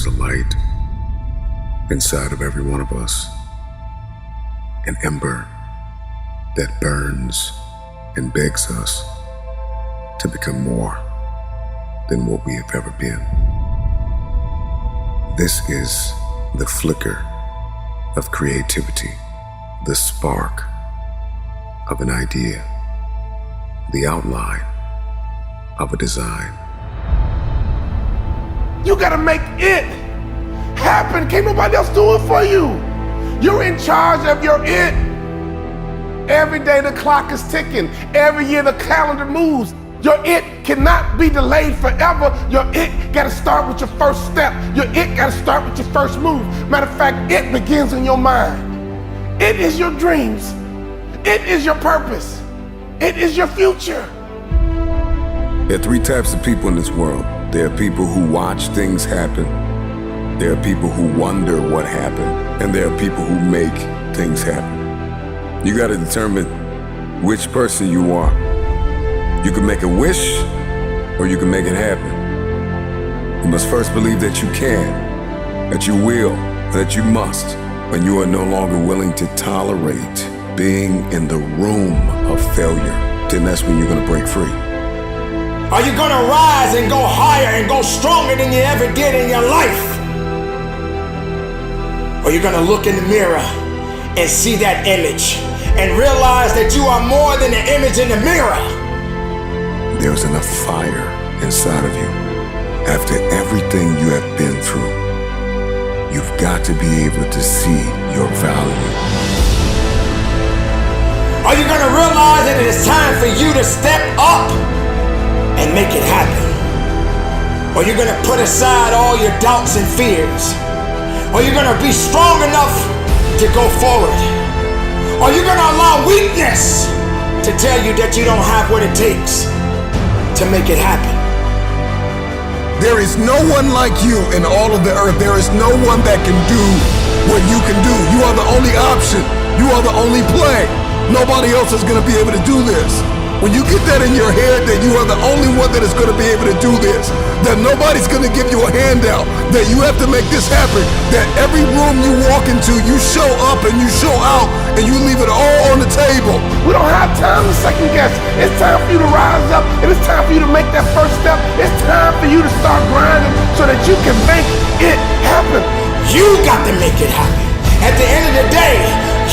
is a light inside of every one of us, an ember that burns and begs us to become more than what we have ever been. This is the flicker of creativity, the spark of an idea, the outline of a design. You gotta make it happen. Can't nobody else do it for you. You're in charge of your it. Every day the clock is ticking. Every year the calendar moves. Your it cannot be delayed forever. Your it gotta start with your first step. Your it gotta start with your first move. Matter of fact, it begins in your mind. It is your dreams. It is your purpose. It is your future. There are three types of people in this world. There are people who watch things happen. There are people who wonder what happened. And there are people who make things happen. You gotta determine which person you are. You can make a wish, or you can make it happen. You must first believe that you can, that you will, that you must. When you are no longer willing to tolerate being in the room of failure, then that's when you're gonna break free. Are you gonna rise and go higher and go stronger than you ever did in your life? Or you're gonna look in the mirror and see that image and realize that you are more than the image in the mirror? There's enough fire inside of you. After everything you have been through, you've got to be able to see your value. Are you gonna realize that it is time for you to step up and make it happen? Or you're gonna put aside all your doubts and fears? Or you're gonna be strong enough to go forward? Or you're gonna allow weakness to tell you that you don't have what it takes to make it happen? There is no one like you in all of the earth. There is no one that can do what you can do. You are the only option. You are the only play. Nobody else is gonna be able to do this. When you get that in your head that you are the only one that is going to be able to do this, that nobody's going to give you a handout, that you have to make this happen, that every room you walk into, you show up and you show out and you leave it all on the table. We don't have time to second guess. It's time for you to rise up, and it's time for you to make that first step. It's time for you to start grinding so that you can make it happen. You got to make it happen. At the end of the day,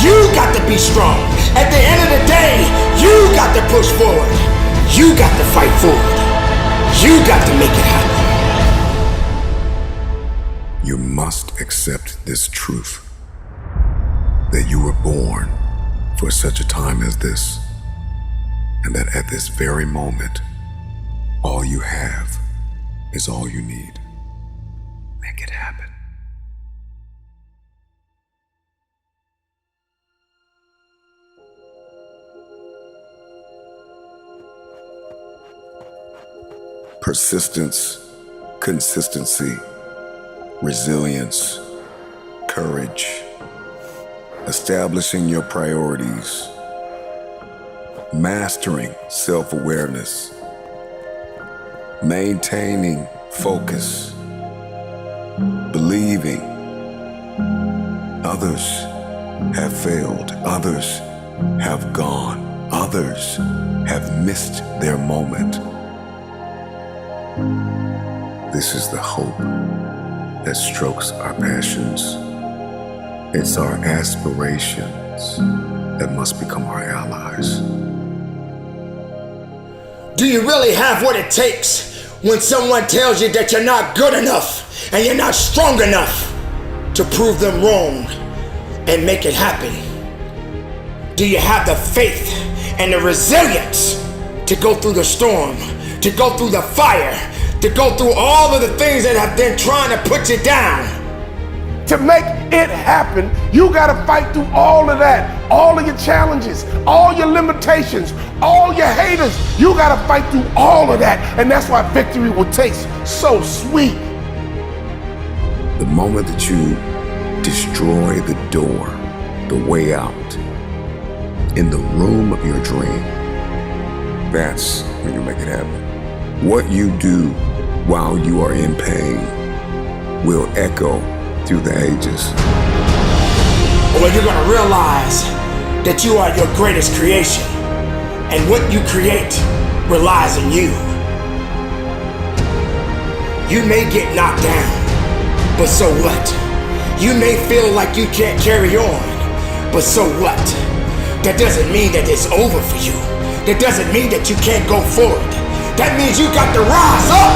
you got to be strong. At the end of the day, you got to push forward. You got to fight forward. You got to make it happen. You must accept this truth, that you were born for such a time as this, and that at this very moment, all you have is all you need. Make it happen. Persistence, consistency, resilience, courage, establishing your priorities, mastering self-awareness, maintaining focus, believing. Others have failed, others have gone, others have missed their moment. This is the hope that strokes our passions. It's our aspirations that must become our allies. Do you really have what it takes when someone tells you that you're not good enough and you're not strong enough to prove them wrong and make it happen? Do you have the faith and the resilience to go through the storm, to go through the fire, to go through all of the things that have been trying to put you down? To make it happen, you gotta fight through all of that, all of your challenges, all your limitations, all your haters. You gotta fight through all of that, and that's why victory will taste so sweet. The moment that you destroy the door, the way out, in the room of your dream, that's when you make it happen. What you do while you are in pain will echo through the ages. Or you're gonna realize that you are your greatest creation, and what you create relies on you. You may get knocked down, but so what? You may feel like you can't carry on, but so what? That doesn't mean that it's over for you. That doesn't mean that you can't go forward. That means you got to rise up.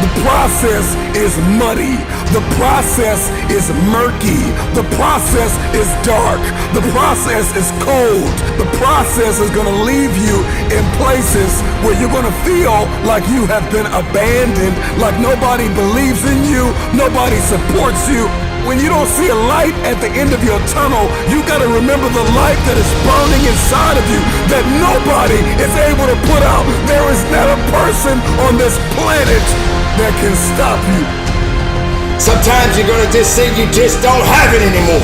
The process is muddy. The process is murky. The process is dark. The process is cold. The process is going to leave you in places where you're going to feel like you have been abandoned, like nobody believes in you, nobody supports you. When you don't see a light at the end of your tunnel, you got to remember the light that is burning inside of you that nobody is able to put out. There is not a person on this planet that can stop you. Sometimes you're gonna just say you just don't have it anymore.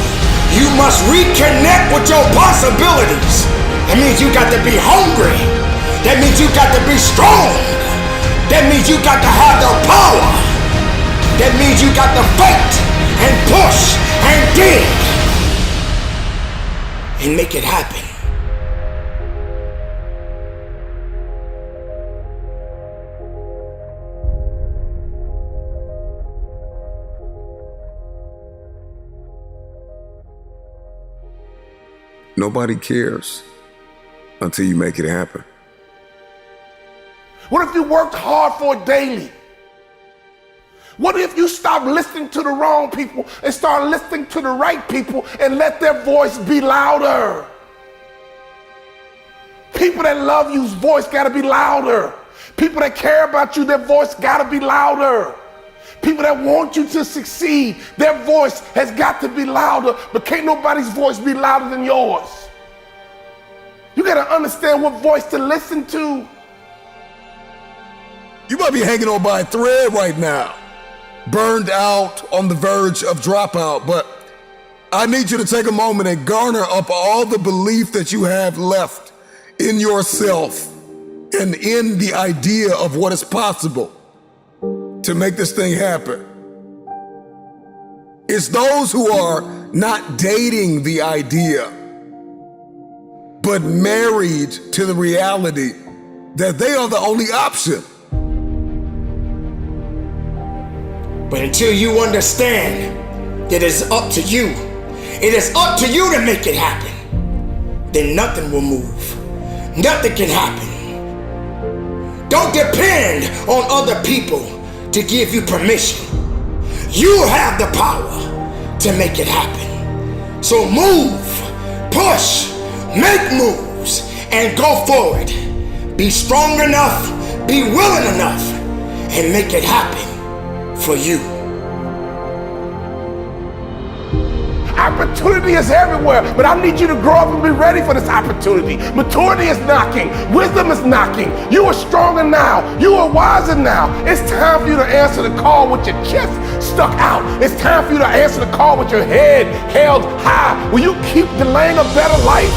You must reconnect with your possibilities. That means you got to be hungry. That means you got to be strong. That means you got to have the power. That means you got to fight and push and dig and make it happen. Nobody cares until you make it happen. What if you worked hard for it daily? What if you stop listening to the wrong people and start listening to the right people and let their voice be louder? People that love you's voice gotta be louder. People that care about you, their voice gotta be louder. People that want you to succeed, their voice has got to be louder, but can't nobody's voice be louder than yours. You gotta understand what voice to listen to. You might be hanging on by a thread right now, burned out, on the verge of dropout, but I need you to take a moment and garner up all the belief that you have left in yourself and in the idea of what is possible to make this thing happen. It's those who are not dating the idea, but married to the reality that they are the only option. But until you understand that it's up to you, it is up to you to make it happen, then nothing will move. Nothing can happen. Don't depend on other people to give you permission. You have the power to make it happen. So move, push, make moves, and go forward. Be strong enough, be willing enough, and make it happen for you. Opportunity is everywhere, but I need you to grow up and be ready for this opportunity. Maturity is knocking. Wisdom is knocking. You are stronger now. You are wiser now. It's time for you to answer the call with your chest stuck out. It's time for you to answer the call with your head held high. Will you keep delaying a better life?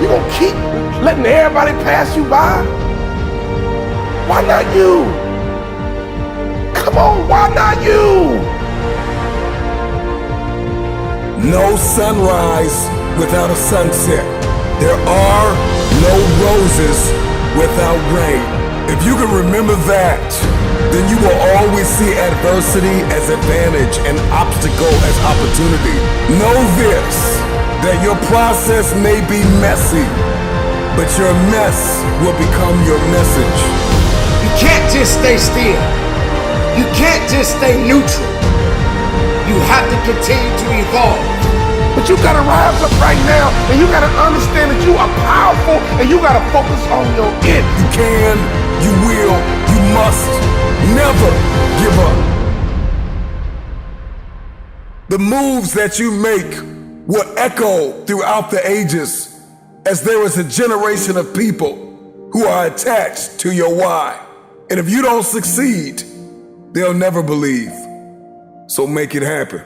You gonna keep letting everybody pass you by? Why not you? Come on, why not you? No sunrise without a sunset. There are no roses without rain. If you can remember that, then you will always see adversity as advantage and obstacle as opportunity. Know this, that your process may be messy, but your mess will become your message. You can't just stay still. You can't just stay neutral. You have to continue to evolve. But you gotta rise up right now, and you gotta understand that you are powerful, and you gotta focus on your it. You can, you will, you must never give up. The moves that you make will echo throughout the ages, as there is a generation of people who are attached to your why. And if you don't succeed, they'll never believe. So make it happen.